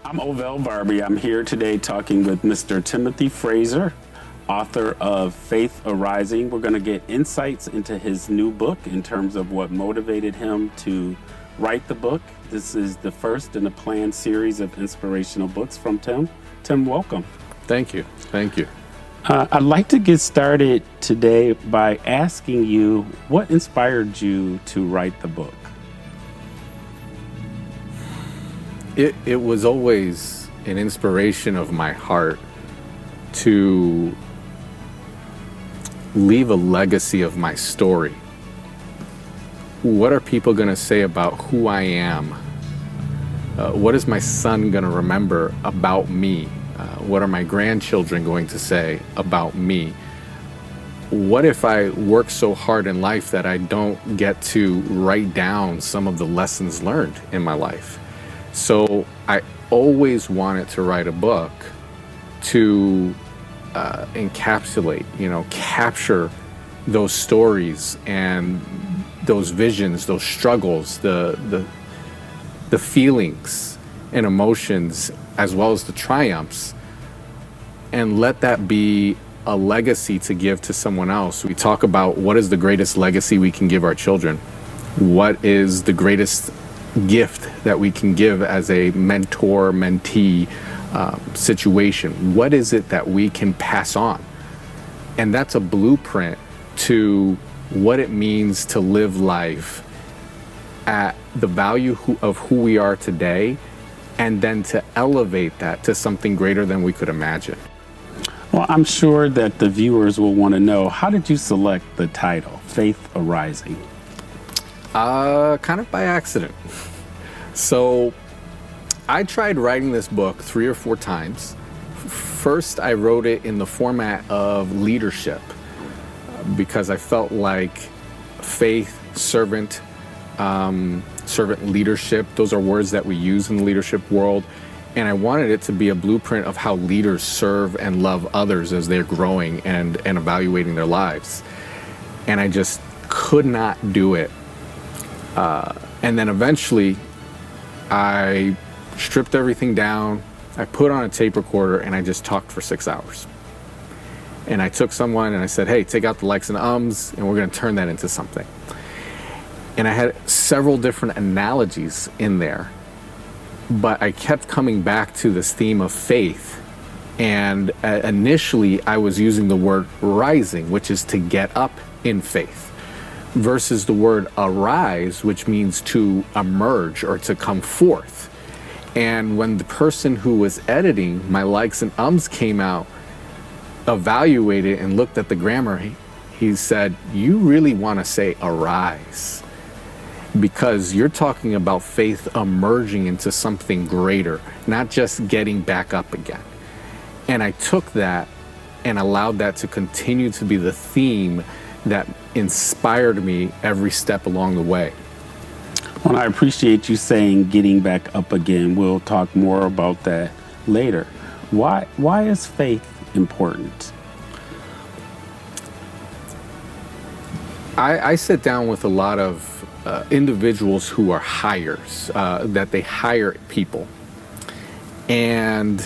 I'm Ovell Barbee. I'm here today talking with Mr. Timothy Frazier, author of Faith Arising. We're going to get insights into his new book in terms of what motivated him to write the book. This is the first in a planned series of inspirational books from Tim. Tim, welcome. Thank you. Thank you. I'd like to get started today by asking you what inspired you to write the book? It was always an inspiration of my heart to leave a legacy of my story. What are people going to say about who I am? What is my son going to remember about me? What are my grandchildren going to say about me? What if I work so hard in life that I don't get to write down some of the lessons learned in my life? So I always wanted to write a book to encapsulate, capture those stories and those visions, those struggles, the feelings and emotions, as well as the triumphs, and let that be a legacy to give to someone else. We talk about what is the greatest legacy we can give our children? What is the greatest gift that we can give as a mentor-mentee situation? What is it that we can pass on? And that's a blueprint to what it means to live life at the value of who we are today, and then to elevate that to something greater than we could imagine. Well, I'm sure that the viewers will want to know, how did you select the title, Faith Arising? Kind of by accident. So I tried writing this book 3 or 4 times. First, I wrote it in the format of leadership because I felt like faith, servant leadership, those are words that we use in the leadership world. And I wanted it to be a blueprint of how leaders serve and love others as they're growing and evaluating their lives. And I just could not do it. And then eventually I stripped everything down. I put on a tape recorder and I just talked for 6 hours. And I took someone and I said, hey, take out the likes and ums and we're going to turn that into something. And I had several different analogies in there, but I kept coming back to this theme of faith. And initially I was using the word rising, which is to get up in faith, versus the word arise, which means to emerge or to come forth. And when the person who was editing my likes and ums came out, evaluated and looked at the grammar, he said, you really want to say arise, because you're talking about faith emerging into something greater, not just getting back up again. And I took that and allowed that to continue to be the theme that inspired me every step along the way. Well, I appreciate you saying getting back up again. We'll talk more about that later. Why is faith important? I sit down with a lot of individuals who are hires, that they hire people. And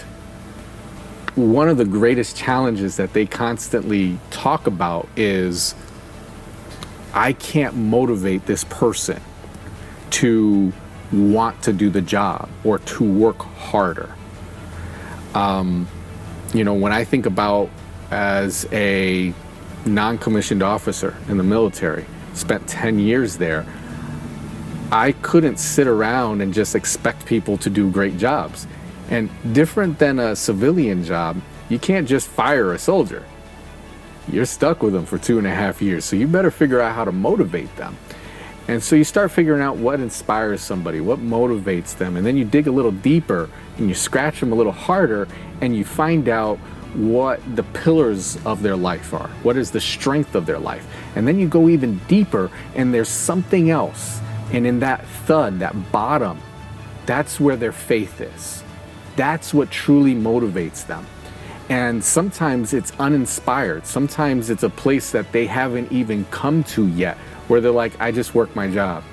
one of the greatest challenges that they constantly talk about is, I can't motivate this person to want to do the job or to work harder. When I think about as a non-commissioned officer in the military, spent 10 years there, I couldn't sit around and just expect people to do great jobs. And different than a civilian job, you can't just fire a soldier. You're stuck with them for 2.5 years, so you better figure out how to motivate them. And so you start figuring out what inspires somebody, what motivates them, and then you dig a little deeper and you scratch them a little harder and you find out what the pillars of their life are, what is the strength of their life. And then you go even deeper and there's something else. And in that thud, that bottom, that's where their faith is. That's what truly motivates them. And sometimes it's uninspired. Sometimes it's a place that they haven't even come to yet, where they're like, I just work my job.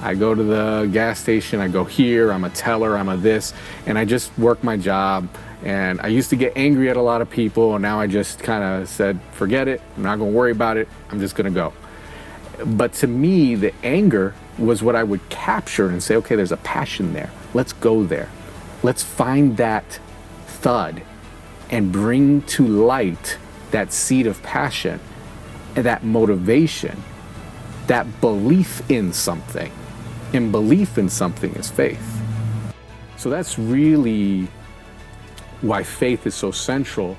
I go to the gas station, I go here, I'm a teller, I'm a this, and I just work my job. And I used to get angry at a lot of people, and now I just kind of said, forget it, I'm not gonna worry about it, I'm just gonna go. But to me, the anger was what I would capture and say, okay, there's a passion there. Let's go there. Let's find that thud and bring to light that seed of passion and that motivation, that belief in something. And belief in something is faith. So that's really why faith is so central.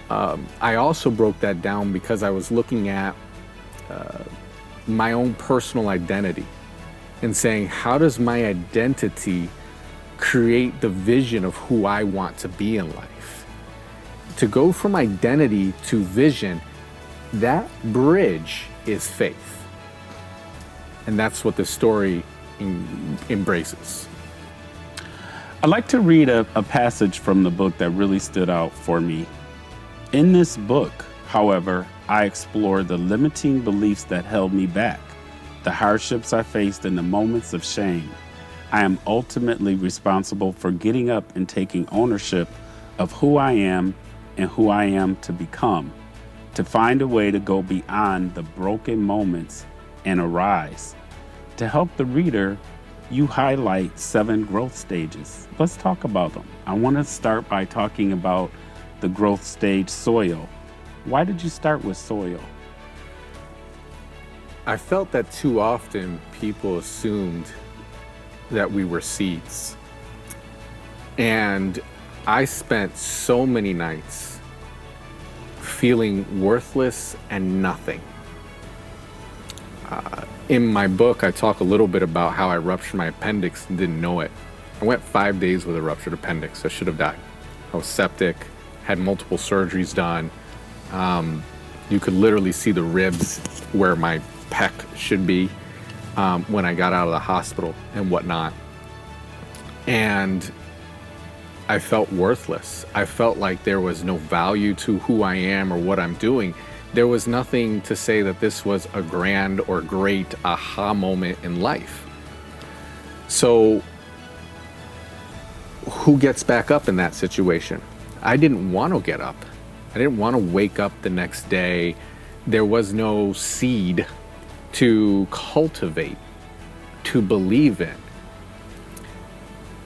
I also broke that down because I was looking at my own personal identity and saying, how does my identity create the vision of who I want to be in life? To go from identity to vision, that bridge is faith. And that's what the story embraces. I'd like to read a passage from the book that really stood out for me. In this book, however, I explore the limiting beliefs that held me back, the hardships I faced, and the moments of shame. I am ultimately responsible for getting up and taking ownership of who I am and who I am to become, to find a way to go beyond the broken moments and arise. To help the reader, you highlight 7 growth stages. Let's talk about them. I want to start by talking about the growth stage, soil. Why did you start with soil? I felt that too often people assumed that we were seeds. And I spent so many nights feeling worthless and nothing. In my book, I talk a little bit about how I ruptured my appendix and didn't know it. I went 5 days with a ruptured appendix. I should have died. I was septic, had multiple surgeries done. You could literally see the ribs where my pec should be when I got out of the hospital and whatnot. And I felt worthless. I felt like there was no value to who I am or what I'm doing. There was nothing to say that this was a grand or great aha moment in life. So who gets back up in that situation? I didn't want to get up. I didn't want to wake up the next day. There was no seed to cultivate, to believe in.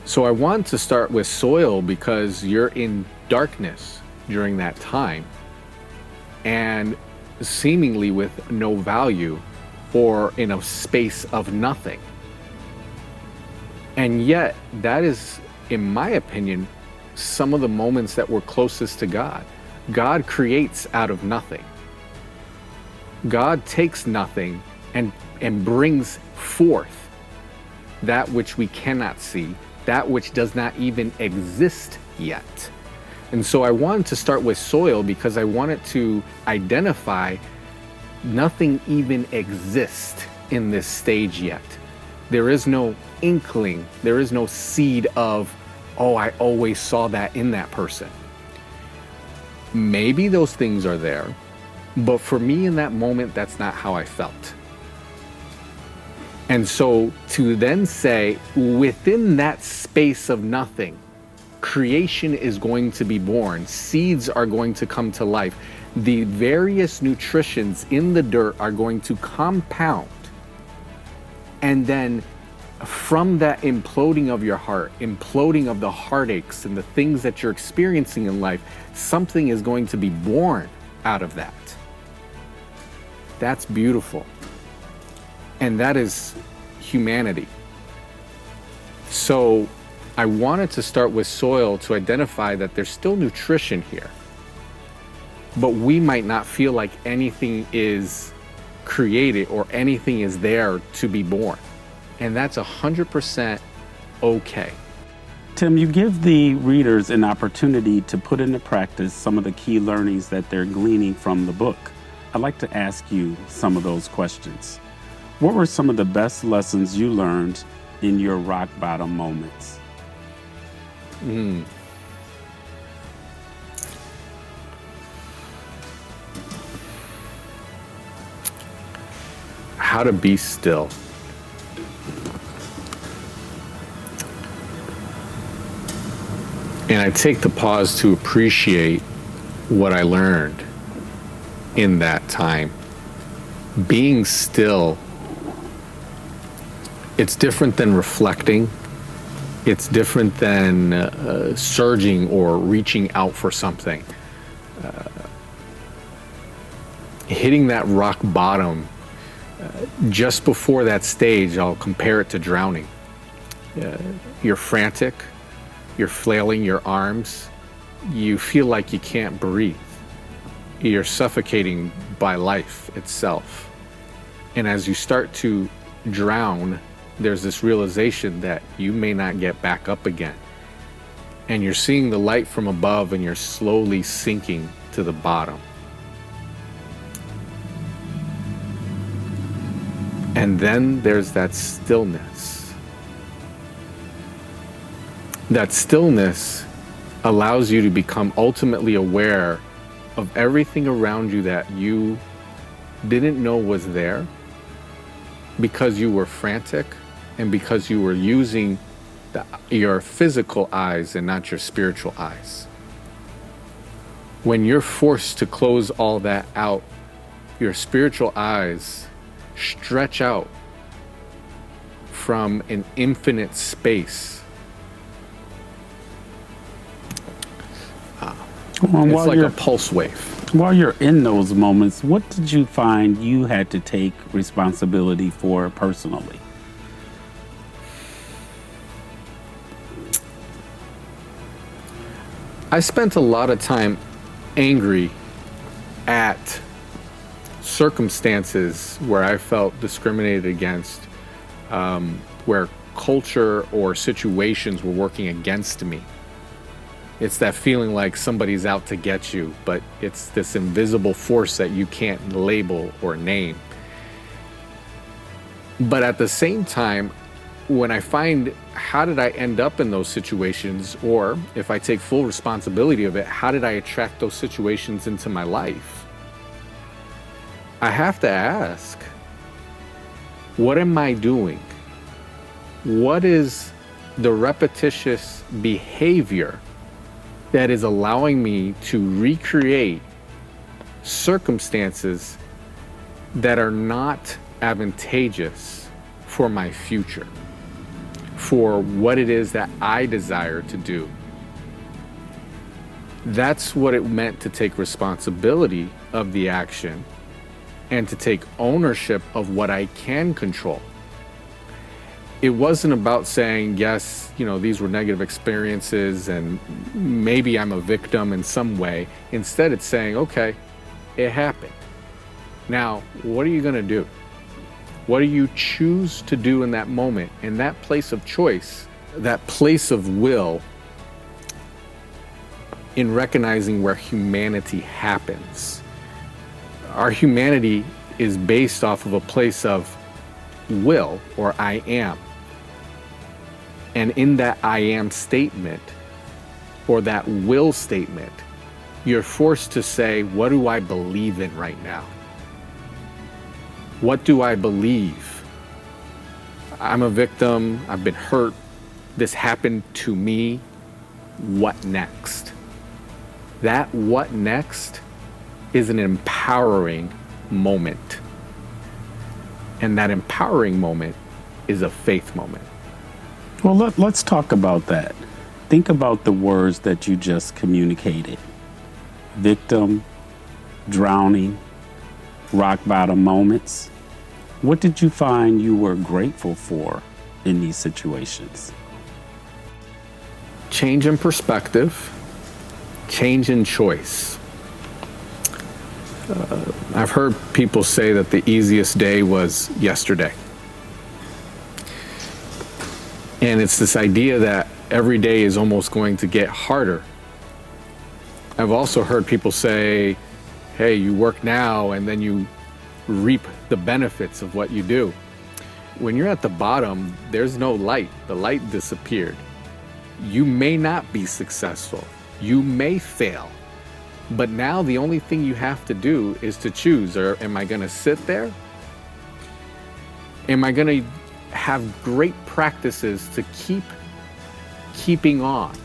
So I want to start with soil because you're in darkness during that time and seemingly with no value or in a space of nothing. And yet that is, in my opinion, some of the moments that were closest to God. God creates out of nothing. God takes nothing and brings forth that which we cannot see, that which does not even exist yet. And so I wanted to start with soil because I wanted to identify nothing even exists in this stage yet. There is no inkling, there is no seed of, oh, I always saw that in that person. Maybe those things are there, but for me in that moment, that's not how I felt. And so to then say, within that space of nothing, creation is going to be born, seeds are going to come to life, the various nutritions in the dirt are going to compound. And then from that imploding of your heart, imploding of the heartaches and the things that you're experiencing in life, something is going to be born out of that. That's beautiful. And that is humanity. So I wanted to start with soil to identify that there's still nutrition here, but we might not feel like anything is created or anything is there to be born. And that's 100% okay. Tim, you give the readers an opportunity to put into practice some of the key learnings that they're gleaning from the book. I'd like to ask you some of those questions. What were some of the best lessons you learned in your rock bottom moments? How to be still. And I take the pause to appreciate what I learned in that time. Being still, it's different than reflecting. It's different than surging or reaching out for something. Hitting that rock bottom, just before that stage, I'll compare it to drowning. You're frantic, you're flailing your arms, you feel like you can't breathe. You're suffocating by life itself. And as you start to drown, there's this realization that you may not get back up again. And you're seeing the light from above and you're slowly sinking to the bottom. And then there's that stillness. That stillness allows you to become ultimately aware of everything around you that you didn't know was there because you were frantic and because you were using your physical eyes and not your spiritual eyes. When you're forced to close all that out, your spiritual eyes stretch out from an infinite space. It's like a pulse wave. While you're in those moments, what did you find you had to take responsibility for personally? I spent a lot of time angry at circumstances where I felt discriminated against, where culture or situations were working against me. It's that feeling like somebody's out to get you, but it's this invisible force that you can't label or name. But at the same time, when I find how did I end up in those situations, or if I take full responsibility of it, how did I attract those situations into my life? I have to ask, what am I doing? What is the repetitious behavior that is allowing me to recreate circumstances that are not advantageous for my future, for what it is that I desire to do? That's what it meant to take responsibility of the action and to take ownership of what I can control. It wasn't about saying, yes, these were negative experiences and maybe I'm a victim in some way. Instead, it's saying, okay, it happened. Now, what are you going to do? What do you choose to do in that moment, in that place of choice, that place of will, in recognizing where humanity happens? Our humanity is based off of a place of will, or I am. And in that I am statement, or that will statement, you're forced to say, what do I believe in right now? What do I believe? I'm a victim, I've been hurt, this happened to me, what next? That what next is an empowering moment. And that empowering moment is a faith moment. Well, let's talk about that. Think about the words that you just communicated. Victim, drowning, rock bottom moments. What did you find you were grateful for in these situations? Change in perspective, change in choice. I've heard people say that the easiest day was yesterday. And it's this idea that every day is almost going to get harder. I've also heard people say, hey, you work now and then you reap the benefits of what you do. When you're at the bottom, there's no light. The light disappeared. You may not be successful. You may fail. But now the only thing you have to do is to choose, or am I going to sit there? Am I going to have great practices to keeping on,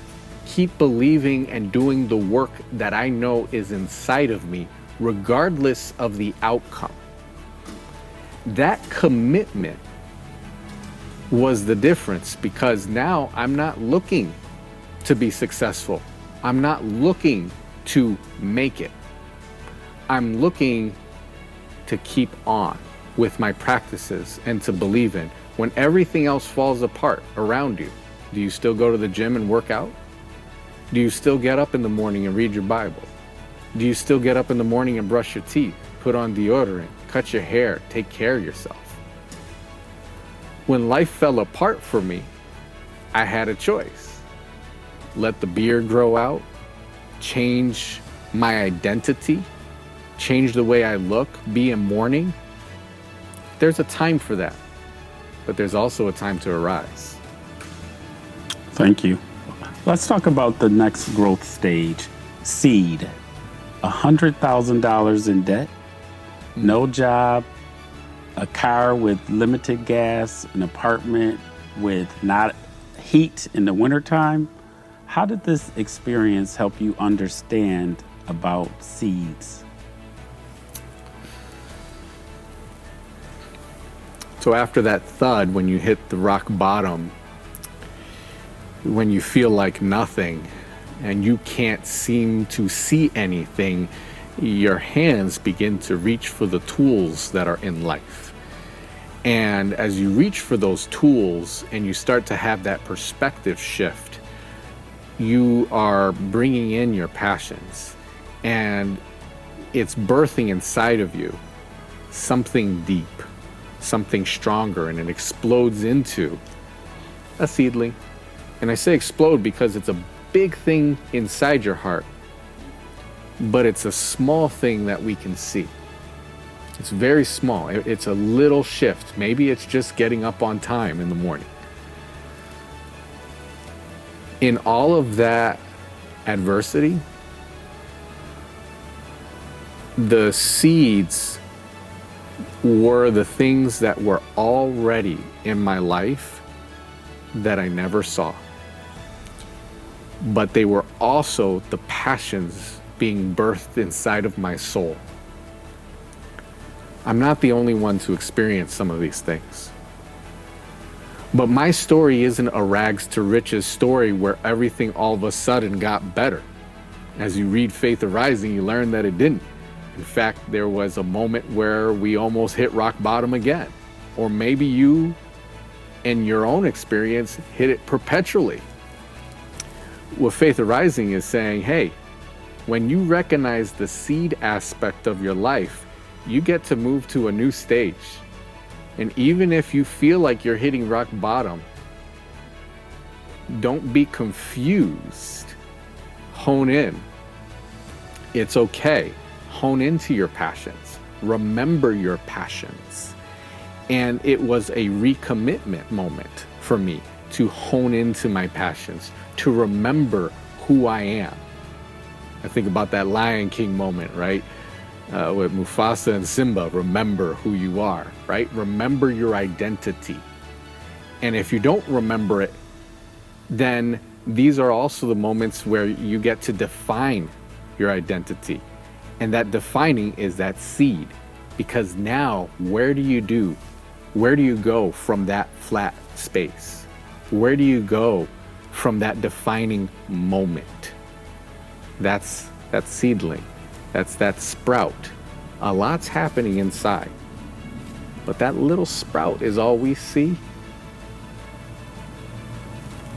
keep believing and doing the work that I know is inside of me, regardless of the outcome. That commitment was the difference, because now I'm not looking to be successful. I'm not looking to make it. I'm looking to keep on with my practices and to believe in. When everything else falls apart around you, do you still go to the gym and work out? Do you still get up in the morning and read your Bible? Do you still get up in the morning and brush your teeth, put on deodorant, cut your hair, take care of yourself? When life fell apart for me, I had a choice. Let the beard grow out, change my identity, change the way I look, be in mourning. There's a time for that, but there's also a time to arise. Thank you. Let's talk about the next growth stage, seed. $100,000 in debt, no job, a car with limited gas, an apartment with not heat in the wintertime. How did this experience help you understand about seeds? So after that thud, when you hit the rock bottom, when you feel like nothing and you can't seem to see anything, your hands begin to reach for the tools that are in life. And as you reach for those tools and you start to have that perspective shift, you are bringing in your passions, and it's birthing inside of you something deep, something stronger, and it explodes into a seedling. And I say explode because it's a big thing inside your heart, but it's a small thing that we can see. It's very small. It's a little shift. Maybe it's just getting up on time in the morning. In all of that adversity, the seeds were the things that were already in my life that I never saw. But they were also the passions being birthed inside of my soul. I'm not the only one to experience some of these things. But my story isn't a rags to riches story where everything all of a sudden got better. As you read Faith Arising, you learn that it didn't. In fact, there was a moment where we almost hit rock bottom again. Or maybe you, in your own experience, hit it perpetually. What Faith Arising is saying, hey, when you recognize the seed aspect of your life, you get to move to a new stage. And even if you feel like you're hitting rock bottom, don't be confused. Hone in. It's okay. Hone into your passions. Remember your passions. And it was a recommitment moment for me to hone into my passions, to remember who I am. I think about that Lion King moment, right? With Mufasa and Simba, remember who you are, right? Remember your identity. And if you don't remember it, then these are also the moments where you get to define your identity. And that defining is that seed. Because now, where do you go from that flat space? Where do you go from that defining moment? That's that seedling. That's that sprout. A lot's happening inside. But that little sprout is all we see.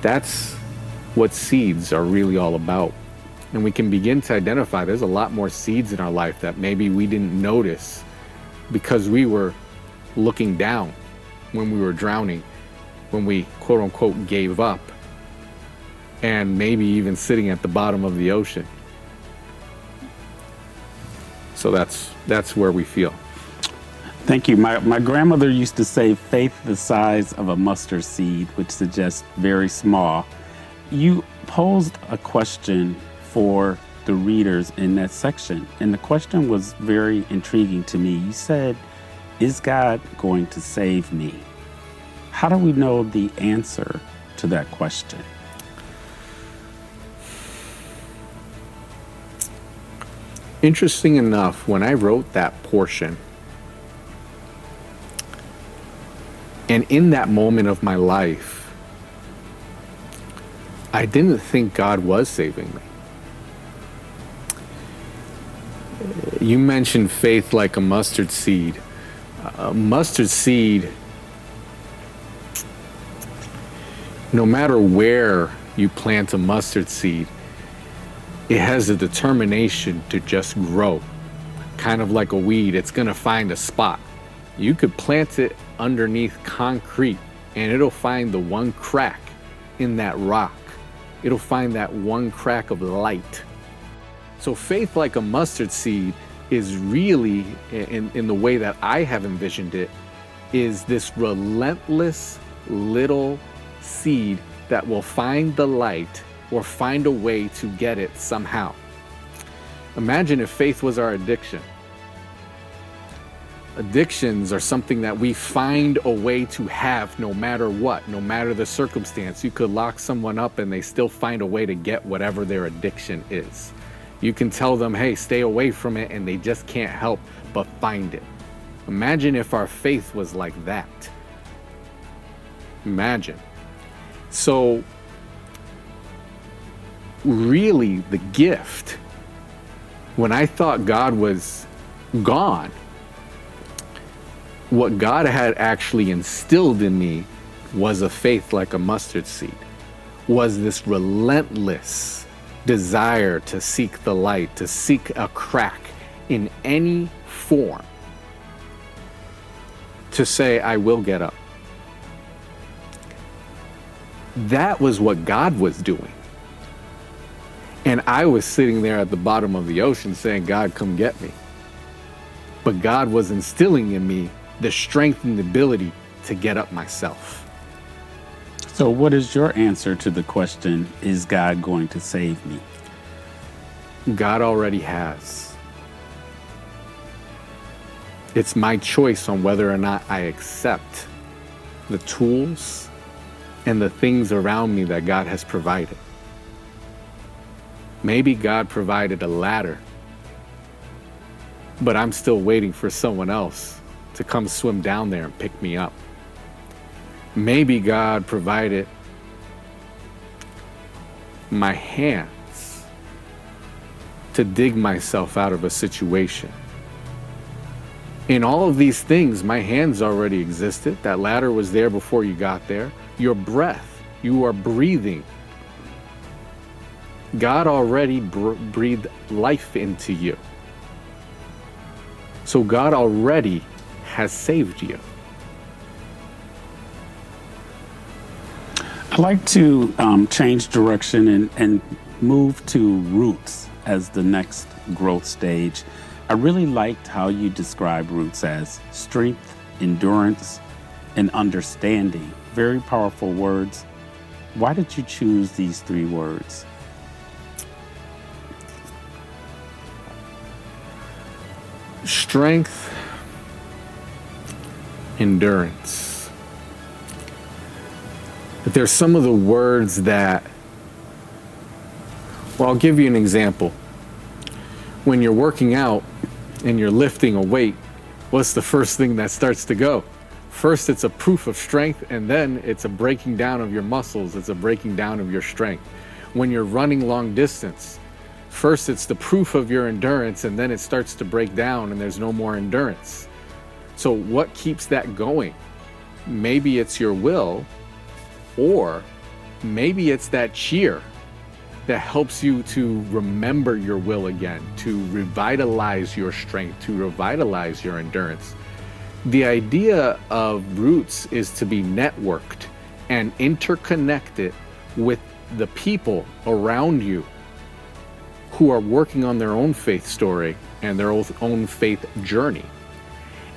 That's what seeds are really all about. And we can begin to identify there's a lot more seeds in our life that maybe we didn't notice because we were looking down when we were drowning, when we quote unquote gave up, and maybe even sitting at the bottom of the ocean. So that's where we feel. Thank you. My grandmother used to say faith the size of a mustard seed, which suggests very small. You posed a question for the readers in that section, and the question was very intriguing to me. You said, is God going to save me? How do we know the answer to that question? Interesting enough, when I wrote that portion, and in that moment of my life, I didn't think God was saving me. You mentioned faith like a mustard seed. A mustard seed, no matter where you plant a mustard seed, it has a determination to just grow. Kind of like a weed, it's going to find a spot. You could plant it underneath concrete and it'll find the one crack in that rock. It'll find that one crack of light. So faith like a mustard seed is really, in the way that I have envisioned it, is this relentless little seed that will find the light or find a way to get it somehow. Imagine if faith was our addiction. Addictions are something that we find a way to have no matter what, no matter the circumstance. You could lock someone up and they still find a way to get whatever their addiction is. You can tell them, hey, stay away from it, and they just can't help but find it. Imagine if our faith was like that. Imagine. So, really, the gift, when I thought God was gone, what God had actually instilled in me was a faith like a mustard seed, was this relentless desire to seek the light, to seek a crack in any form, to say, I will get up. That was what God was doing. And I was sitting there at the bottom of the ocean saying, God, come get me. But God was instilling in me the strength and the ability to get up myself. So what is your answer to the question, is God going to save me? God already has. It's my choice on whether or not I accept the tools and the things around me that God has provided. Maybe God provided a ladder, but I'm still waiting for someone else to come swim down there and pick me up. Maybe God provided my hands to dig myself out of a situation. In all of these things, my hands already existed. That ladder was there before you got there. Your breath, you are breathing. God already breathed life into you. So God already has saved you. I like to change direction and move to roots as the next growth stage. I really liked how you described roots as strength, endurance, and understanding. Very powerful words. Why did you choose these three words? Strength, endurance. But there's some of the words that, well, I'll give you an example. When you're working out and you're lifting a weight, what's the first thing that starts to go? First, it's a proof of strength, and then it's a breaking down of your muscles. It's a breaking down of your strength. When you're running long distance, first it's the proof of your endurance, and then it starts to break down and there's no more endurance. So what keeps that going? Maybe it's your will, or maybe it's that cheer that helps you to remember your will again, to revitalize your strength, to revitalize your endurance. The idea of roots is to be networked and interconnected with the people around you who are working on their own faith story and their own faith journey.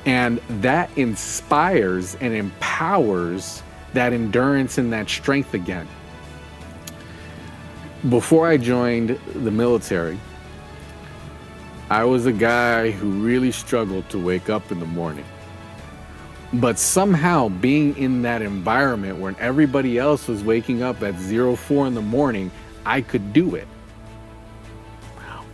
And that inspires and empowers that endurance and that strength again. Before I joined the military, I was a guy who really struggled to wake up in the morning. But somehow being in that environment when everybody else was waking up at 04 in the morning, I could do it.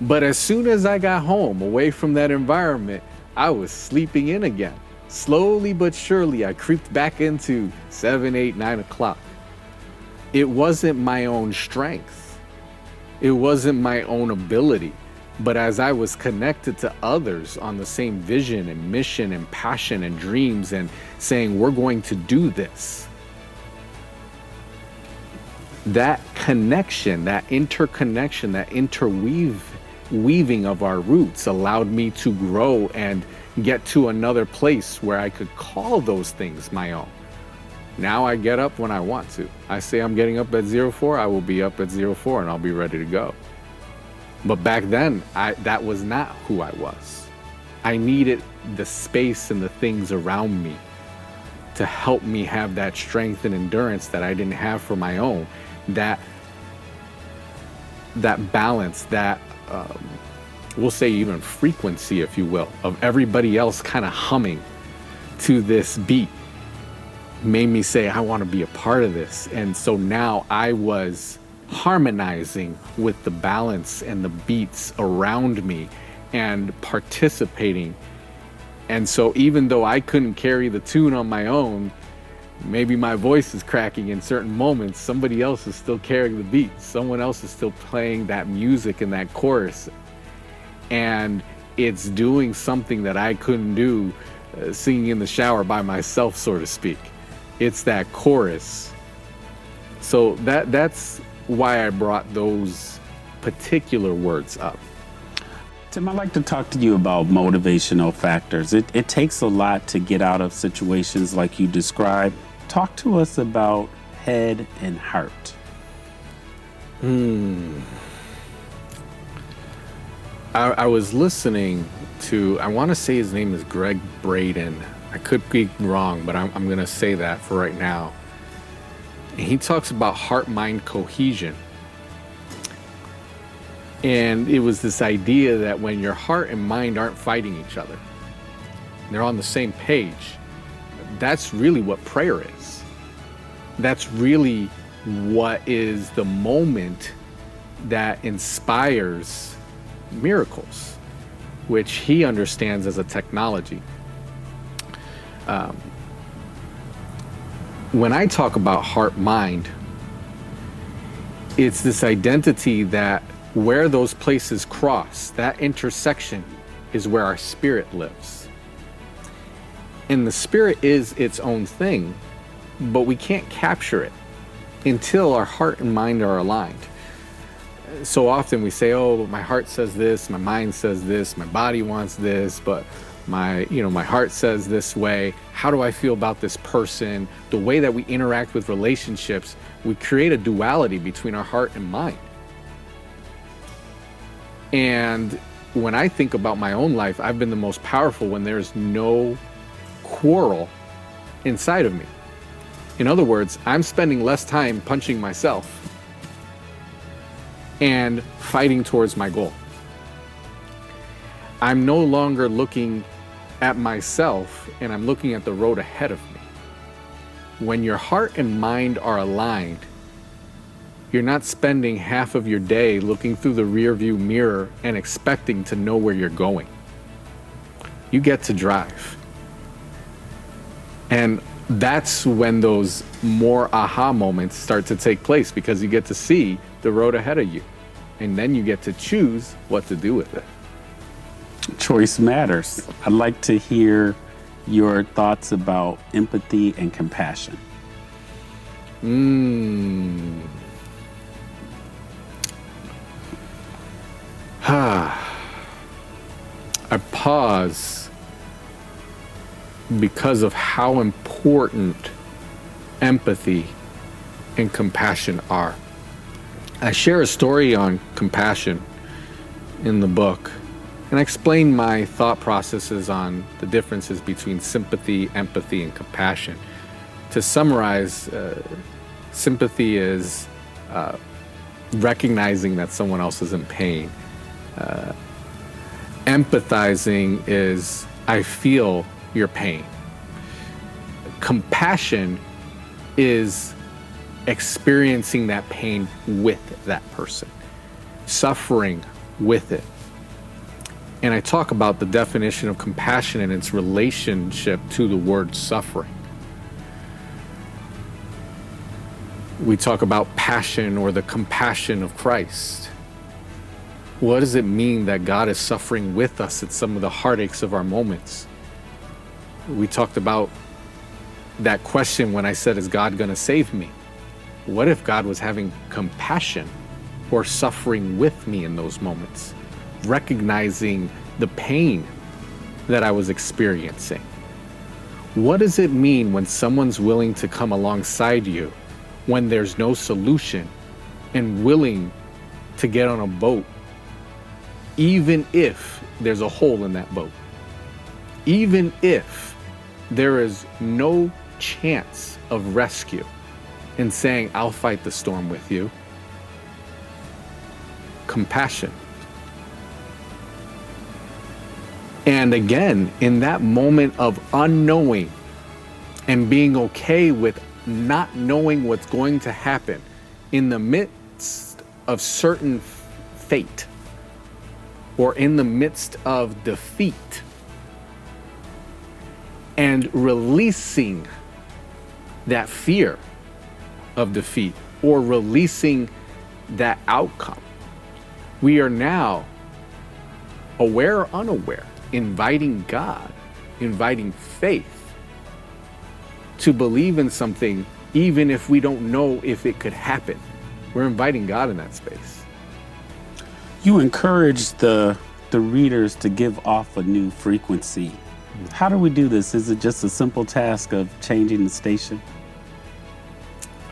But as soon as I got home, away from that environment, I was sleeping in again. Slowly but surely, I creeped back into 7, 8, 9 o'clock. It wasn't my own strength. It wasn't my own ability. But as I was connected to others on the same vision and mission and passion and dreams and saying, we're going to do this, that connection, that interconnection, that interweaving of our roots allowed me to grow and get to another place where I could call those things my own. Now I get up when I want to. I say I'm getting up at 04, I will be up at 04 and I'll be ready to go. But back then, that was not who I was. I needed the space and the things around me to help me have that strength and endurance that I didn't have for my own. That balance, that we'll say even frequency, if you will, of everybody else kind of humming to this beat made me say, I want to be a part of this. And so now I was harmonizing with the balance and the beats around me and participating. And so even though I couldn't carry the tune on my own, maybe my voice is cracking in certain moments, somebody else is still carrying the beat. Someone else is still playing that music and that chorus. And it's doing something that I couldn't do singing in the shower by myself, so to speak. It's that chorus. So that's why I brought those particular words up. Tim, I'd like to talk to you about motivational factors. It takes a lot to get out of situations like you described. Talk to us about head and heart. I was listening to, I want to say his name is Greg Braden. I could be wrong, but I'm going to say that for right now. He talks about heart-mind cohesion. And it was this idea that when your heart and mind aren't fighting each other, they're on the same page, that's really what prayer is. That's really what is the moment that inspires miracles, which he understands as a technology. When I talk about heart-mind, it's this identity that where those places cross, that intersection is where our spirit lives. And the spirit is its own thing, but we can't capture it until our heart and mind are aligned. So often we say, oh, my heart says this, my mind says this, my body wants this, but my heart says this way. How do I feel about this person? The way that we interact with relationships, we create a duality between our heart and mind. And when I think about my own life, I've been the most powerful when there's no quarrel inside of me. In other words, I'm spending less time punching myself and fighting towards my goal. I'm no longer looking at myself and I'm looking at the road ahead of me. When your heart and mind are aligned, you're not spending half of your day looking through the rearview mirror and expecting to know where you're going. You get to drive. And that's when those more aha moments start to take place, because you get to see the road ahead of you. And then you get to choose what to do with it. Choice matters. I'd like to hear your thoughts about empathy and compassion. I pause because of how important empathy and compassion are. I share a story on compassion in the book, and I explain my thought processes on the differences between sympathy, empathy, and compassion. To summarize, sympathy is recognizing that someone else is in pain. Empathizing is, I feel your pain. Compassion is experiencing that pain with that person, suffering with it. And I talk about the definition of compassion and its relationship to the word suffering. We talk about passion or the compassion of Christ. What does it mean that God is suffering with us at some of the heartaches of our moments? We talked about that question when I said, is God going to save me? What if God was having compassion or suffering with me in those moments, recognizing the pain that I was experiencing? What does it mean when someone's willing to come alongside you when there's no solution and willing to get on a boat, even if there's a hole in that boat, even if there is no chance of rescue, and saying, I'll fight the storm with you? Compassion. And again, in that moment of unknowing and being okay with not knowing what's going to happen in the midst of certain fate or in the midst of defeat, and releasing that fear of defeat or releasing that outcome, we are now, aware or unaware, inviting God, inviting faith to believe in something, even if we don't know if it could happen. We're inviting God in that space. You encourage the readers to give off a new frequency. How do we do this? Is it just a simple task of changing the station?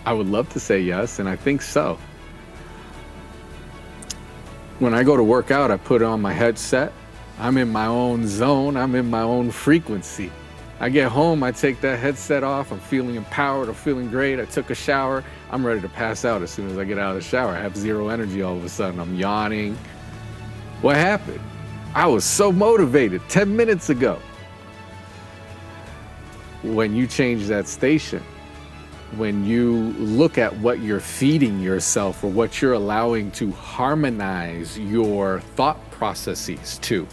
I would love to say yes, and I think so. When I go to work out, I put on my headset. I'm in my own zone. I'm in my own frequency. I get home, I take that headset off. I'm feeling empowered. I'm feeling great. I took a shower. I'm ready to pass out as soon as I get out of the shower. I have zero energy all of a sudden. I'm yawning. What happened? I was so motivated 10 minutes ago. When you change that station, when you look at what you're feeding yourself or what you're allowing to harmonize your thought processes to,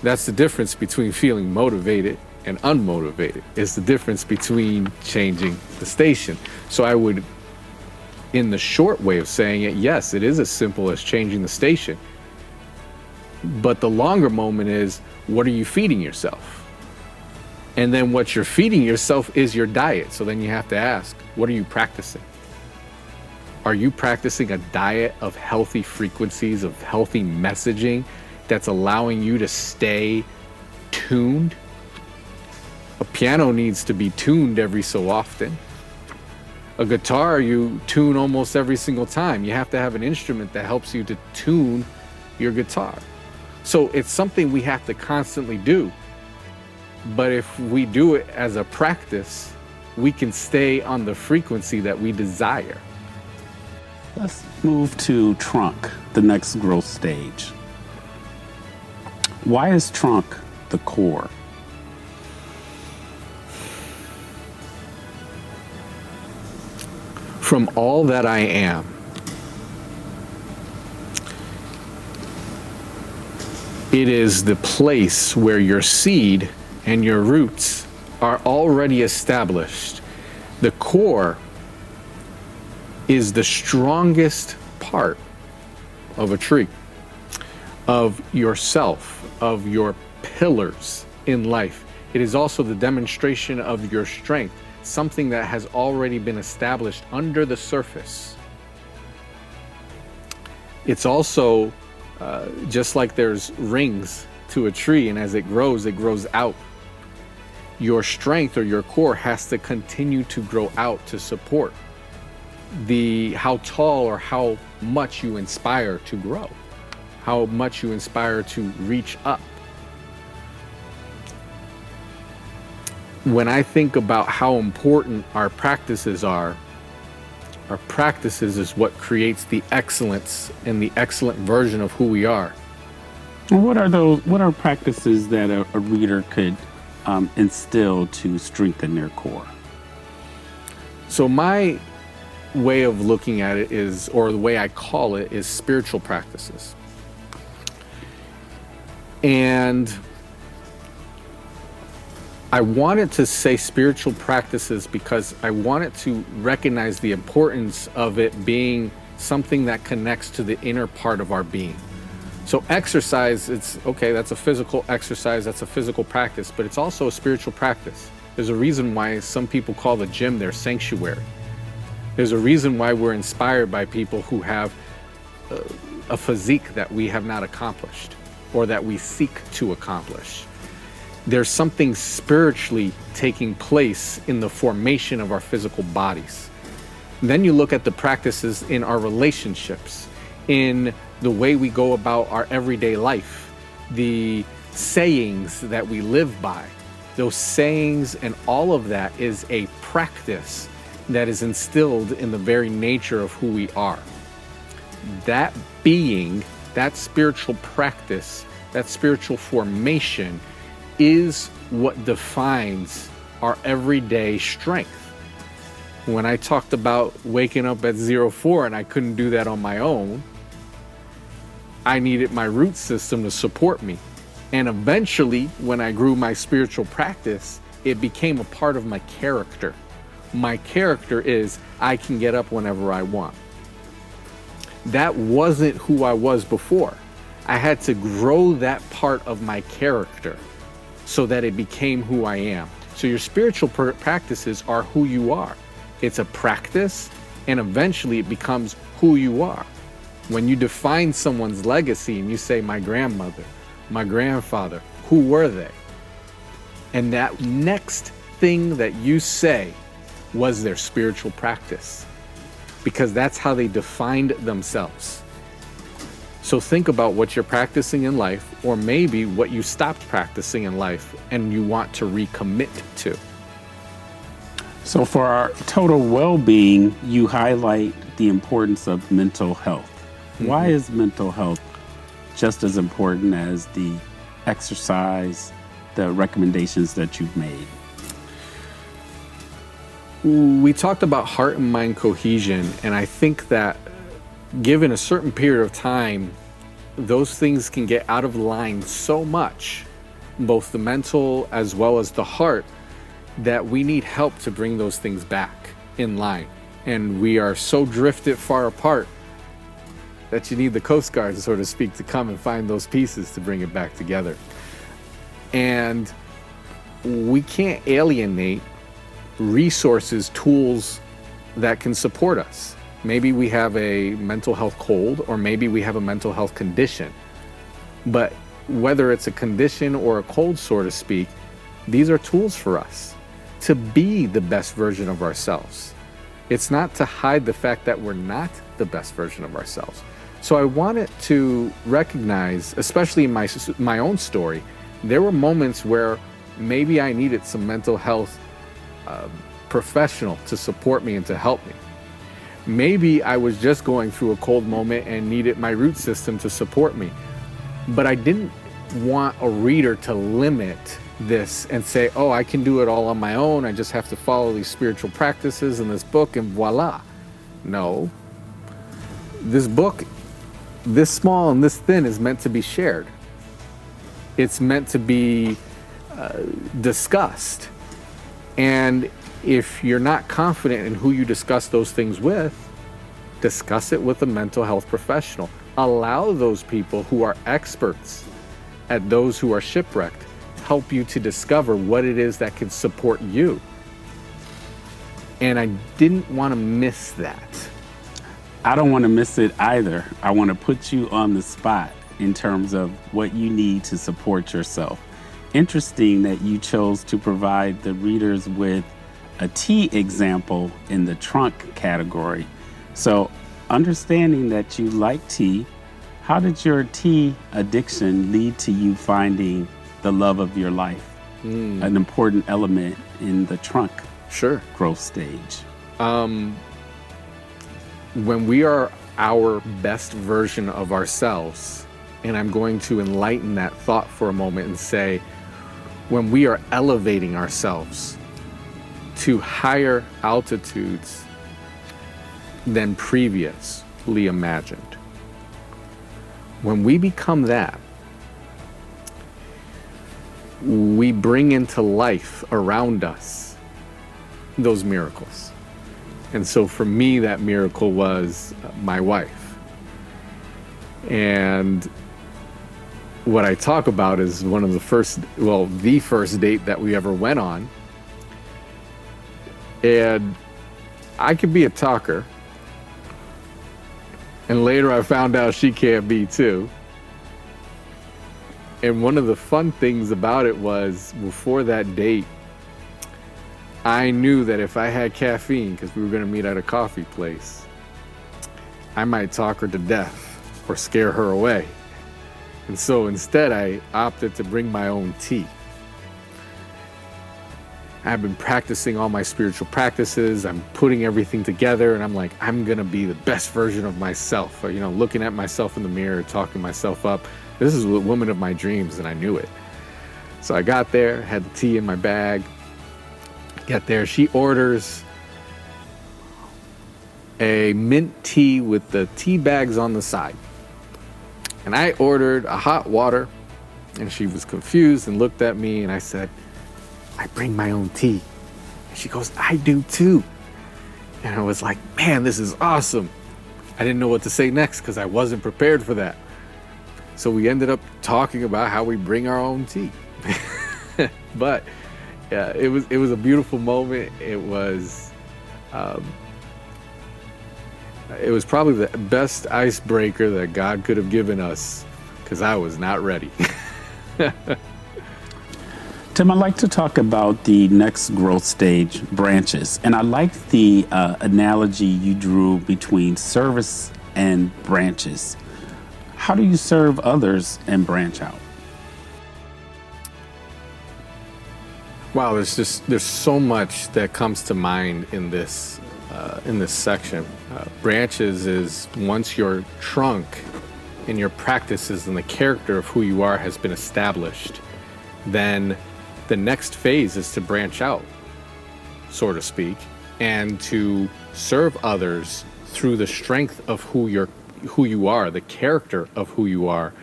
that's the difference between feeling motivated and unmotivated. It's the difference between changing the station. So I would, in the short way of saying it, yes, it is as simple as changing the station. But the longer moment is, what are you feeding yourself? And then what you're feeding yourself is your diet. So then you have to ask, what are you practicing? Are you practicing a diet of healthy frequencies, of healthy messaging that's allowing you to stay tuned? A piano needs to be tuned every so often. A guitar you tune almost every single time. You have to have an instrument that helps you to tune your guitar. So it's something we have to constantly do. But if we do it as a practice, we can stay on the frequency that we desire. Let's move to trunk, the next growth stage. Why is trunk the core? From all that I am, it is the place where your seed and your roots are already established. The core is the strongest part of a tree, of yourself, of your pillars in life. It is also the demonstration of your strength, something that has already been established under the surface. It's also just like there's rings to a tree, and as it grows out. Your strength or your core has to continue to grow out to support how tall or how much you inspire to grow, how much you inspire to reach up. When I think about how important our practices are, our practices is what creates the excellence and the excellent version of who we are. What are practices that a reader could instill to strengthen their core? So my way of looking at it is, or the way I call it, is spiritual practices. And I wanted to say spiritual practices because I wanted to recognize the importance of it being something that connects to the inner part of our being. So exercise, it's okay, that's a physical exercise, that's a physical practice, but it's also a spiritual practice. There's a reason why some people call the gym their sanctuary. There's a reason why we're inspired by people who have a physique that we have not accomplished or that we seek to accomplish. There's something spiritually taking place in the formation of our physical bodies. Then you look at the practices in our relationships, in the way we go about our everyday life, the sayings that we live by. Those sayings and all of that is a practice that is instilled in the very nature of who we are. That being, that spiritual practice, that spiritual formation is what defines our everyday strength. When I talked about waking up at 04 and I couldn't do that on my own, I needed my root system to support me. And eventually, when I grew my spiritual practice, it became a part of my character. My character is I can get up whenever I want. That wasn't who I was before. I had to grow that part of my character so that it became who I am. So your spiritual practices are who you are. It's a practice, and eventually it becomes who you are. When you define someone's legacy and you say, my grandmother, my grandfather, who were they? And that next thing that you say was their spiritual practice, because that's how they defined themselves. So think about what you're practicing in life, or maybe what you stopped practicing in life and you want to recommit to. So for our total well-being, you highlight the importance of mental health. Why is mental health just as important as the exercise, the recommendations that you've made? We talked about heart and mind cohesion, and I think that given a certain period of time, those things can get out of line so much, both the mental as well as the heart, that we need help to bring those things back in line. And we are so drifted far apart that you need the Coast Guard, so to speak, to come and find those pieces to bring it back together. And we can't alienate resources, tools that can support us. Maybe we have a mental health cold, or maybe we have a mental health condition. But whether it's a condition or a cold, so to speak, these are tools for us to be the best version of ourselves. It's not to hide the fact that we're not the best version of ourselves. So I wanted to recognize, especially in my own story, there were moments where maybe I needed some mental health professional to support me and to help me. Maybe I was just going through a cold moment and needed my root system to support me. But I didn't want a reader to limit this and say, oh, I can do it all on my own. I just have to follow these spiritual practices in this book and voila. No. This book, this small and this thin, is meant to be shared. It's meant to be discussed. And if you're not confident in who you discuss those things with, discuss it with a mental health professional. Allow those people who are experts at those who are shipwrecked help you to discover what it is that can support you. And I didn't want to miss that. I don't want to miss it either. I want to put you on the spot in terms of what you need to support yourself. Interesting that you chose to provide the readers with a tea example in the trunk category. So understanding that you like tea, how did your tea addiction lead to you finding the love of your life? An important element in the trunk growth stage. When we are our best version of ourselves, and I'm going to enlighten that thought for a moment and say, when we are elevating ourselves to higher altitudes, than previously imagined. When we become that, we bring into life around us those miracles. And so for me, that miracle was my wife. And what I talk about is one of the first date that we ever went on. And I could be a talker. And later I found out she can't be too. And one of the fun things about it was, before that date, I knew that if I had caffeine, because we were going to meet at a coffee place, I might talk her to death or scare her away. And so instead, I opted to bring my own tea. I've been practicing all my spiritual practices. I'm putting everything together, and I'm like, I'm going to be the best version of myself. Or, looking at myself in the mirror, talking myself up. This is the woman of my dreams, and I knew it. So I got there, had the tea in my bag. Get there, she orders a mint tea with the tea bags on the side. And I ordered a hot water, and she was confused and looked at me, and I said, I bring my own tea. And she goes, I do too. And I was like, man, this is awesome. I didn't know what to say next because I wasn't prepared for that. So we ended up talking about how we bring our own tea. But yeah, it was a beautiful moment. It was probably the best icebreaker that God could have given us, because I was not ready. Tim, I'd like to talk about the next growth stage, branches. And I like the analogy you drew between service and branches. How do you serve others and branch out? Wow, there's so much that comes to mind in this section. Branches is once your trunk and your practices and the character of who you are has been established, then the next phase is to branch out, so to speak, and to serve others through the strength of who you are, the character of who you are,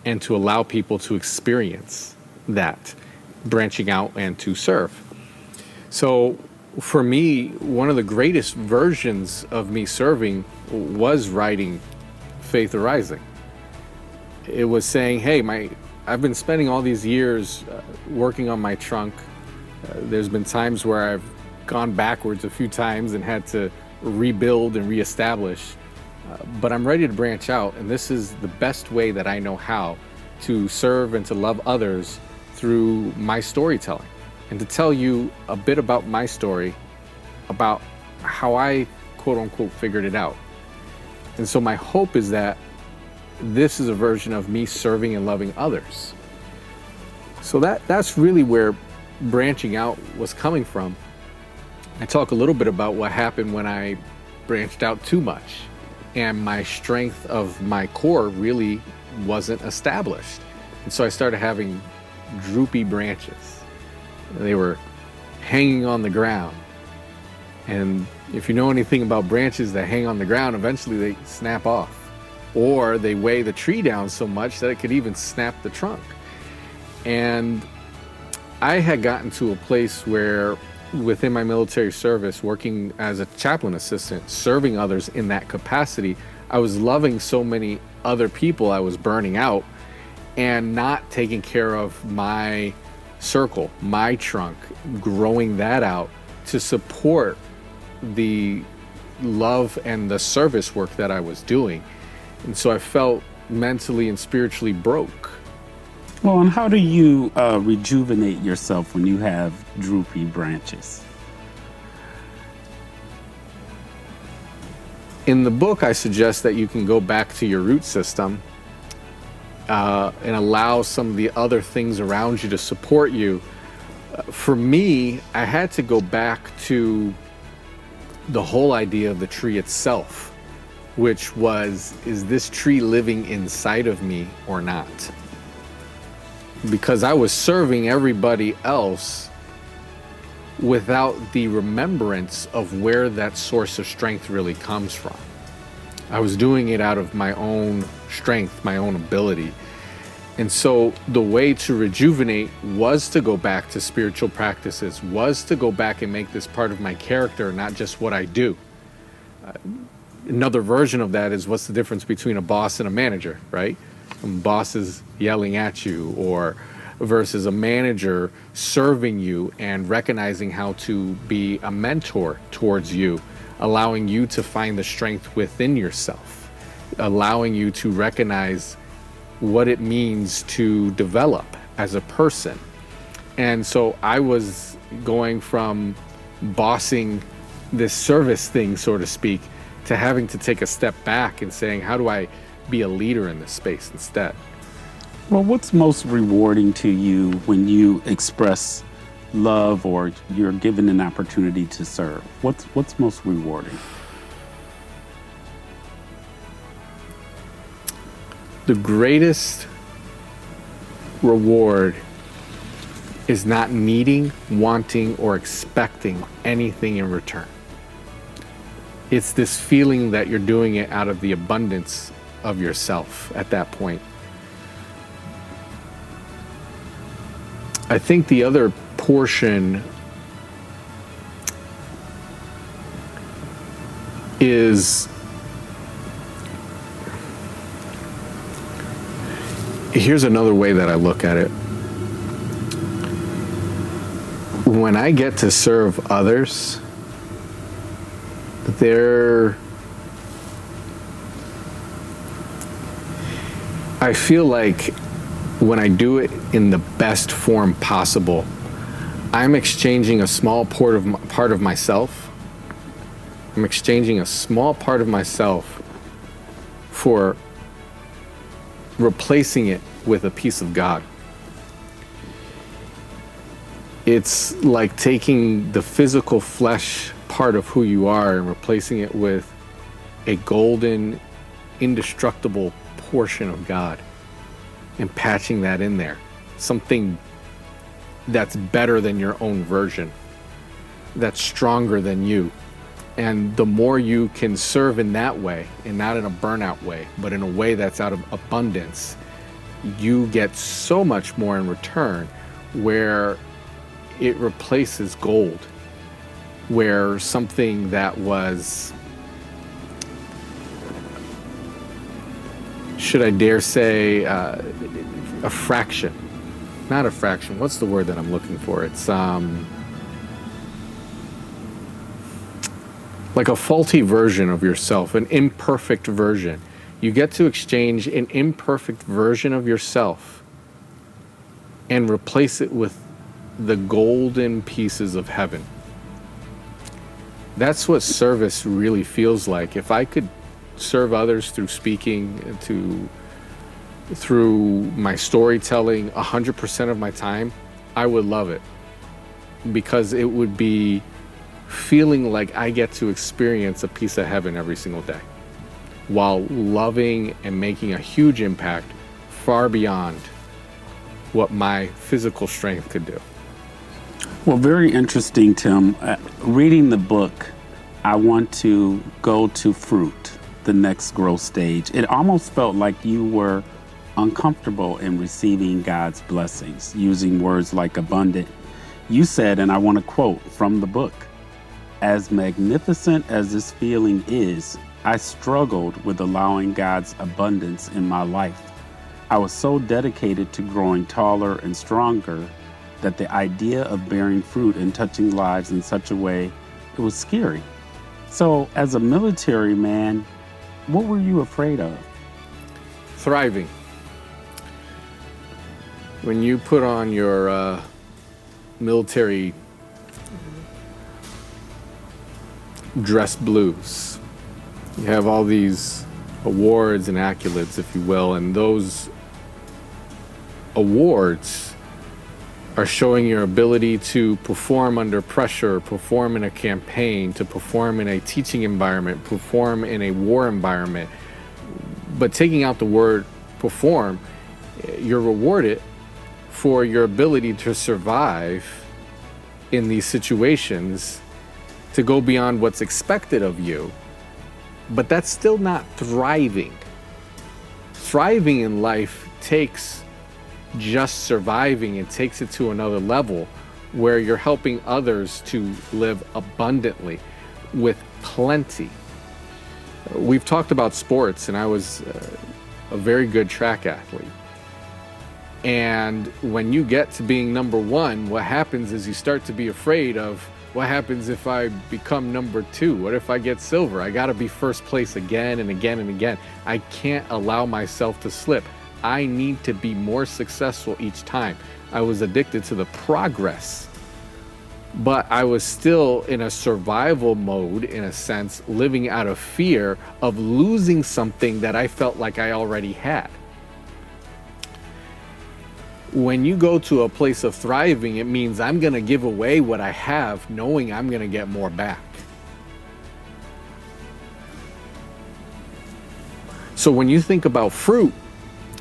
and to allow people to experience that, branching out and to serve. So for me, one of the greatest versions of me serving was writing Faith Arising. It was saying, hey, I've been spending all these years working on my trunk. There's been times where I've gone backwards a few times and had to rebuild and reestablish. But I'm ready to branch out, and this is the best way that I know how to serve and to love others through my storytelling, and to tell you a bit about my story, about how I quote unquote figured it out. And so my hope is that this is a version of me serving and loving others. So that's really where branching out was coming from. I talk a little bit about what happened when I branched out too much, and my strength of my core really wasn't established. And so I started having droopy branches. They were hanging on the ground. And if you know anything about branches that hang on the ground, eventually they snap off. Or they weigh the tree down so much that it could even snap the trunk. And I had gotten to a place where, within my military service, working as a chaplain assistant, serving others in that capacity, I was loving so many other people. I was burning out and not taking care of my circle, my trunk, growing that out to support the love and the service work that I was doing. And so I felt mentally and spiritually broke. Well, and how do you rejuvenate yourself when you have droopy branches? In the book, I suggest that you can go back to your root system and allow some of the other things around you to support you. For me, I had to go back to the whole idea of the tree itself, which was, is this tree living inside of me or not? Because I was serving everybody else without the remembrance of where that source of strength really comes from. I was doing it out of my own strength, my own ability. And so the way to rejuvenate was to go back to spiritual practices, was to go back and make this part of my character, not just what I do. Another version of that is, what's the difference between a boss and a manager, right? A boss is yelling at you, or versus a manager serving you and recognizing how to be a mentor towards you, allowing you to find the strength within yourself, allowing you to recognize what it means to develop as a person. And so I was going from bossing this service thing, so to speak, to having to take a step back and saying, how do I be a leader in this space instead? Well, what's most rewarding to you when you express love or you're given an opportunity to serve? What's most rewarding? The greatest reward is not needing, wanting, or expecting anything in return. It's this feeling that you're doing it out of the abundance of yourself at that point. I think the other portion is, here's another way that I look at it. When I get to serve others, I feel like when I do it in the best form possible, I'm exchanging a small part of myself. I'm exchanging a small part of myself for replacing it with a piece of God. It's like taking the physical flesh part of who you are and replacing it with a golden, indestructible portion of God and patching that in there. Something that's better than your own version, that's stronger than you. And the more you can serve in that way, and not in a burnout way, but in a way that's out of abundance, you get so much more in return, where it replaces gold, where something that was, should I dare say, a fraction. Not a fraction. What's the word that I'm looking for? It's like a faulty version of yourself, an imperfect version. You get to exchange an imperfect version of yourself and replace it with the golden pieces of heaven. That's what service really feels like. If I could serve others through speaking, through my storytelling 100% of my time, I would love it, because it would be feeling like I get to experience a piece of heaven every single day, while loving and making a huge impact far beyond what my physical strength could do. Well, very interesting, Tim. Reading the book, I want to go to fruit, the next growth stage. It almost felt like you were uncomfortable in receiving God's blessings, using words like abundant. You said, and I want to quote from the book, "As magnificent as this feeling is, I struggled with allowing God's abundance in my life. I was so dedicated to growing taller and stronger that the idea of bearing fruit and touching lives in such a way, it was scary." So as a military man, what were you afraid of? Thriving. When you put on your military dress blues, you have all these awards and accolades, if you will, and those awards are showing your ability to perform under pressure, perform in a campaign, to perform in a teaching environment, perform in a war environment. But taking out the word perform, you're rewarded for your ability to survive in these situations to go beyond what's expected of you, but that's still not thriving. Thriving in life takes just surviving and takes it to another level where you're helping others to live abundantly with plenty. We've talked about sports, and I was a very good track athlete. And when you get to being number one, what happens is you start to be afraid of what happens if I become number two? What if I get silver? I got to be first place again and again and again. I can't allow myself to slip. I need to be more successful each time. I was addicted to the progress, but I was still in a survival mode, in a sense, living out of fear of losing something that I felt like I already had. When you go to a place of thriving, it means I'm going to give away what I have, knowing I'm going to get more back. So when you think about fruit,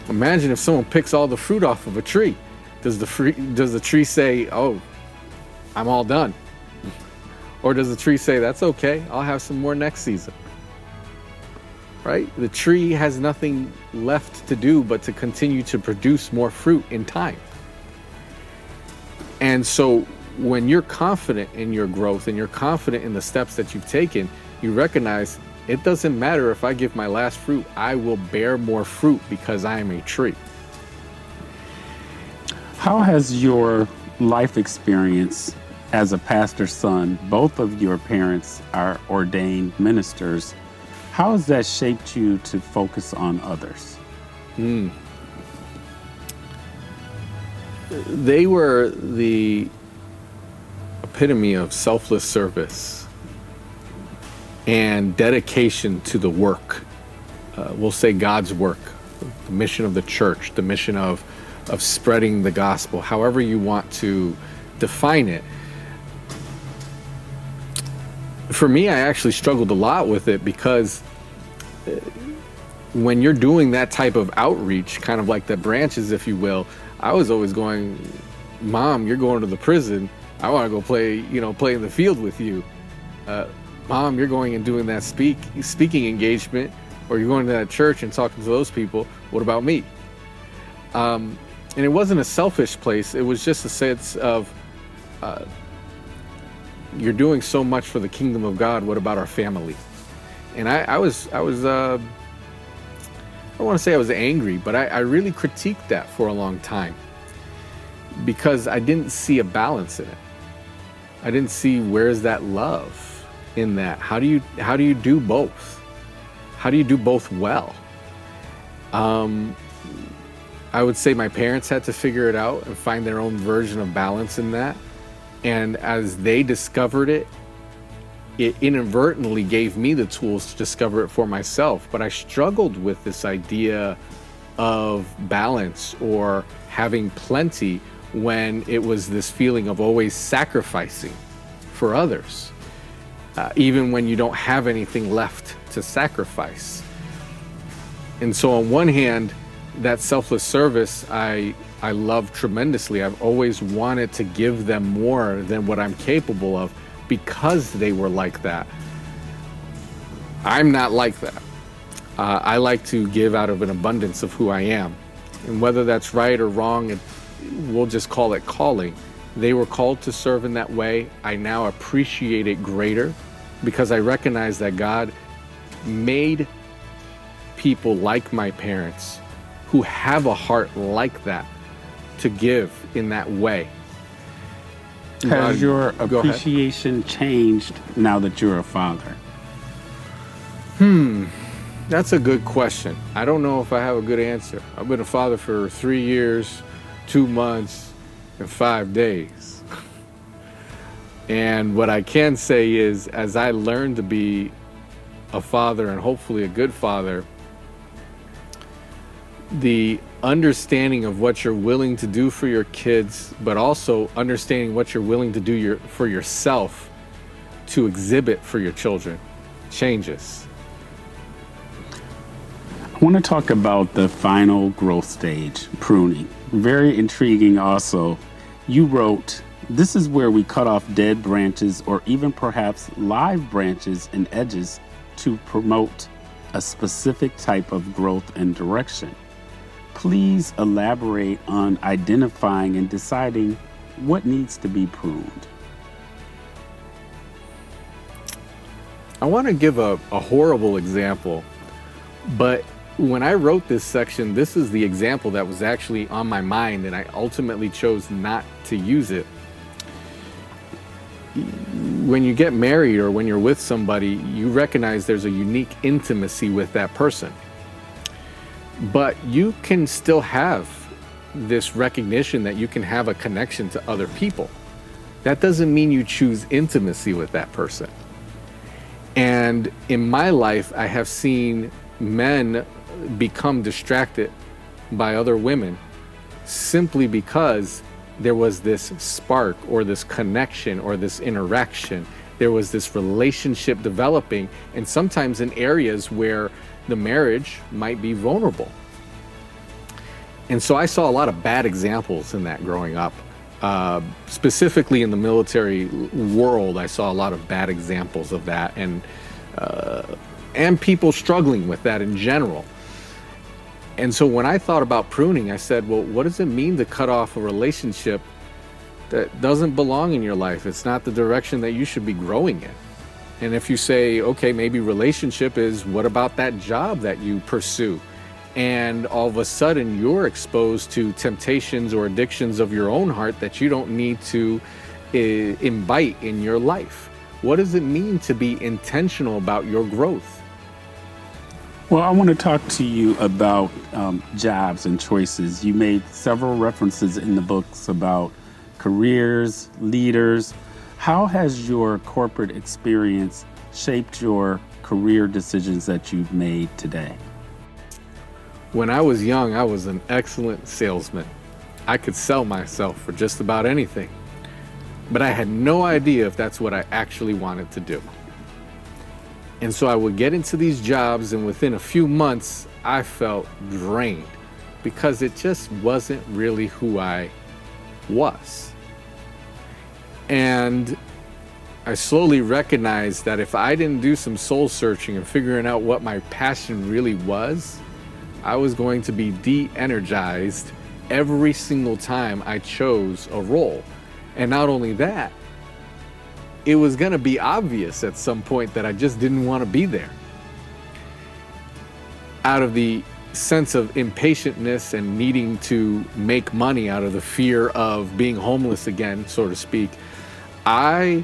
imagine if someone picks all the fruit off of a tree. Does the tree say, "Oh, I'm all done"? Or does the tree say, "That's okay, I'll have some more next season"? Right? The tree has nothing left to do but to continue to produce more fruit in time. And so when you're confident in your growth and you're confident in the steps that you've taken, you recognize it doesn't matter if I give my last fruit, I will bear more fruit because I am a tree. How has your life experience as a pastor's son, both of your parents are ordained ministers, how has that shaped you to focus on others? They were the epitome of selfless service and dedication to the work. We'll say God's work, the mission of the church, the mission of spreading the gospel, however you want to define it. For me, I actually struggled a lot with it because when you're doing that type of outreach, kind of like the branches, if you will, I was always going, "Mom, you're going to the prison. I want to go play in the field with you. Mom, you're going and doing that speaking engagement, or you're going to that church and talking to those people. What about me?" And it wasn't a selfish place. It was just a sense of, you're doing so much for the kingdom of God. What about our family? And I was I don't want to say I was angry, but I really critiqued that for a long time because I didn't see a balance in it. I didn't see where's that love in that. How do you do both? How do you do both well? I would say my parents had to figure it out and find their own version of balance in that. And as they discovered it, it inadvertently gave me the tools to discover it for myself. But I struggled with this idea of balance or having plenty when it was this feeling of always sacrificing for others, even when you don't have anything left to sacrifice. And so on one hand, that selfless service I love tremendously. I've always wanted to give them more than what I'm capable of because they were like that. I'm not like that. I like to give out of an abundance of who I am. And whether that's right or wrong, we'll just call it calling. They were called to serve in that way. I now appreciate it greater because I recognize that God made people like my parents who have a heart like that to give in that way. Has your appreciation changed now that you're a father? That's a good question. I don't know if I have a good answer. I've been a father for 3 years, 2 months, and 5 days. And what I can say is, as I learn to be a father and hopefully a good father, the understanding of what you're willing to do for your kids, but also understanding what you're willing to do for yourself to exhibit for your children changes. I want to talk about the final growth stage, pruning. Very intriguing also. You wrote, This is where we cut off dead branches or even perhaps live branches and edges to promote a specific type of growth and direction. Please elaborate on identifying and deciding what needs to be pruned. I want to give a horrible example, but when I wrote this section, this is the example that was actually on my mind, and I ultimately chose not to use it. When you get married or when you're with somebody, you recognize there's a unique intimacy with that person. But you can still have this recognition that you can have a connection to other people. That doesn't mean you choose intimacy with that person. And in my life, I have seen men become distracted by other women simply because there was this spark or this connection or this interaction. There was this relationship developing, and sometimes in areas where the marriage might be vulnerable. And so I saw a lot of bad examples in that growing up. Specifically in the military world, I saw a lot of bad examples of that, and people struggling with that in general. And so when I thought about pruning, I said, well, what does it mean to cut off a relationship that doesn't belong in your life? It's not the direction that you should be growing in. And if you say, okay, maybe relationship is, what about that job that you pursue? And all of a sudden you're exposed to temptations or addictions of your own heart that you don't need to invite in your life. What does it mean to be intentional about your growth? Well, I want to talk to you about jobs and choices. You made several references in the books about careers, leaders. How has your corporate experience shaped your career decisions that you've made today? When I was young, I was an excellent salesman. I could sell myself for just about anything, but I had no idea if that's what I actually wanted to do. And so I would get into these jobs, and within a few months, I felt drained because it just wasn't really who I was. And I slowly recognized that if I didn't do some soul searching and figuring out what my passion really was, I was going to be de-energized every single time I chose a role. And not only that, it was going to be obvious at some point that I just didn't want to be there. Out of the sense of impatientness and needing to make money, out of the fear of being homeless again, so to speak, I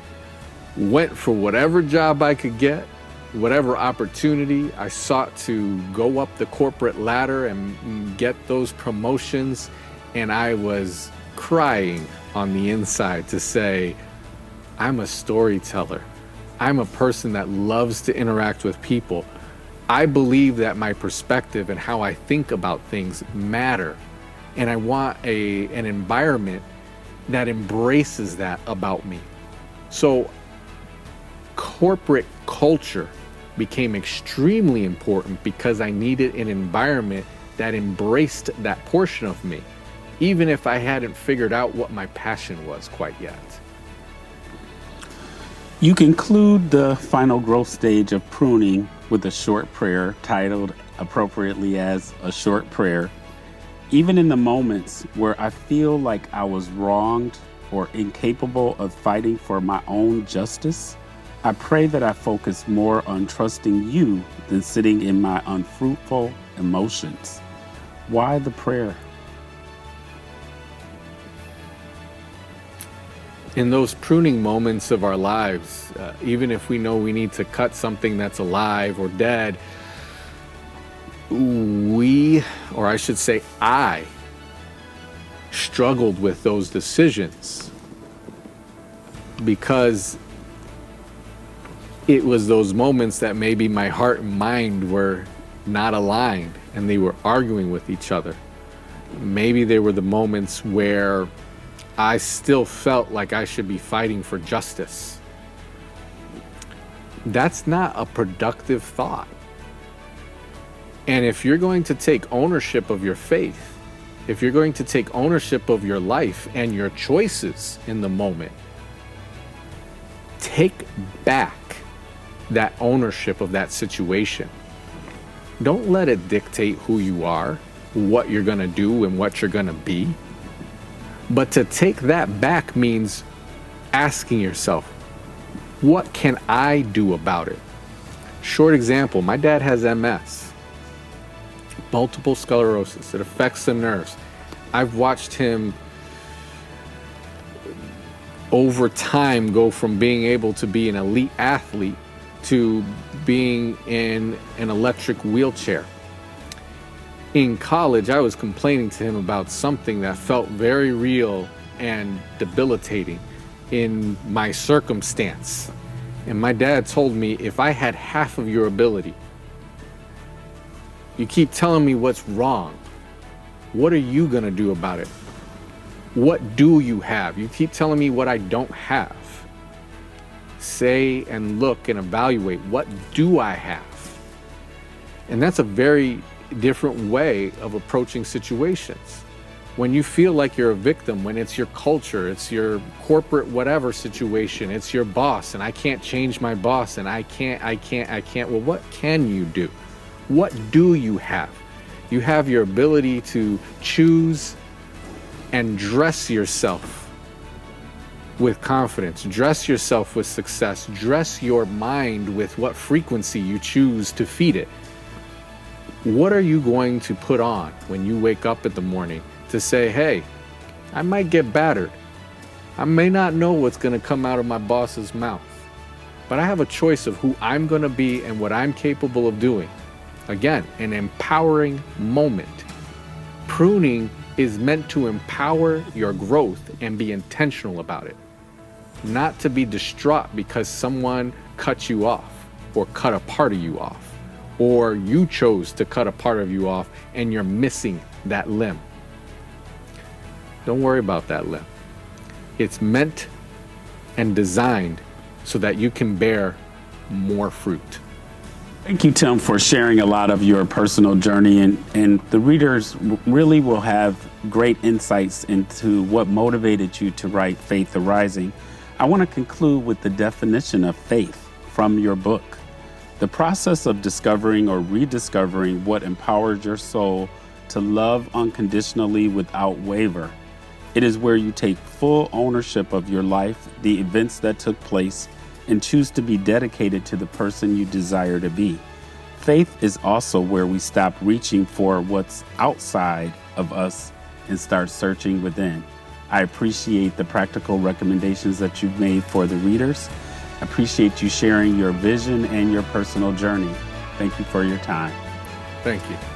went for whatever job I could get, whatever opportunity. I sought to go up the corporate ladder and get those promotions, and I was crying on the inside to say, I'm a storyteller. I'm a person that loves to interact with people. I believe that my perspective and how I think about things matter. And I want an environment that embraces that about me. So corporate culture became extremely important because I needed an environment that embraced that portion of me, even if I hadn't figured out what my passion was quite yet. You conclude the final growth stage of pruning with a short prayer titled appropriately as a short prayer. Even in the moments where I feel like I was wronged or incapable of fighting for my own justice, I pray that I focus more on trusting you than sitting in my unfruitful emotions. Why the prayer? In those pruning moments of our lives, even if we know we need to cut something that's alive or dead, I struggled with those decisions because it was those moments that maybe my heart and mind were not aligned and they were arguing with each other. Maybe they were the moments where I still felt like I should be fighting for justice. That's not a productive thought. And if you're going to take ownership of your faith, If you're going to take ownership of your life and your choices in the moment, take back that ownership of that situation. Don't let it dictate who you are, what you're going to do, and what you're going to be. But to take that back means asking yourself, what can I do about it? Short example, my dad has MS, multiple sclerosis. It affects the nerves. I've watched him over time go from being able to be an elite athlete to being in an electric wheelchair. In college, I was complaining to him about something that felt very real and debilitating in my circumstance. And my dad told me, if I had half of your ability, you keep telling me what's wrong. What are you gonna do about it? What do you have? You keep telling me what I don't have. Say and look and evaluate, what do I have? And that's a very different way of approaching situations. When you feel like you're a victim, when it's your culture, it's your corporate whatever situation, it's your boss, and I can't change my boss, and I can't. Well, what can you do? What do you have? You have your ability to choose and dress yourself with confidence, dress yourself with success, dress your mind with what frequency you choose to feed it. What are you going to put on when you wake up in the morning to say, hey, I might get battered. I may not know what's going to come out of my boss's mouth, but I have a choice of who I'm going to be and what I'm capable of doing. Again, an empowering moment. Pruning is meant to empower your growth and be intentional about it, not to be distraught because someone cut you off or cut a part of you off, or you chose to cut a part of you off and you're missing that limb. Don't worry about that limb. It's meant and designed so that you can bear more fruit. Thank you, Tim, for sharing a lot of your personal journey, and the readers really will have great insights into what motivated you to write Faith Arising. I want to conclude with the definition of faith from your book. The process of discovering or rediscovering what empowers your soul to love unconditionally without waver. It is where you take full ownership of your life, the events that took place, and choose to be dedicated to the person you desire to be. Faith is also where we stop reaching for what's outside of us and start searching within. I appreciate the practical recommendations that you've made for the readers. I appreciate you sharing your vision and your personal journey. Thank you for your time. Thank you.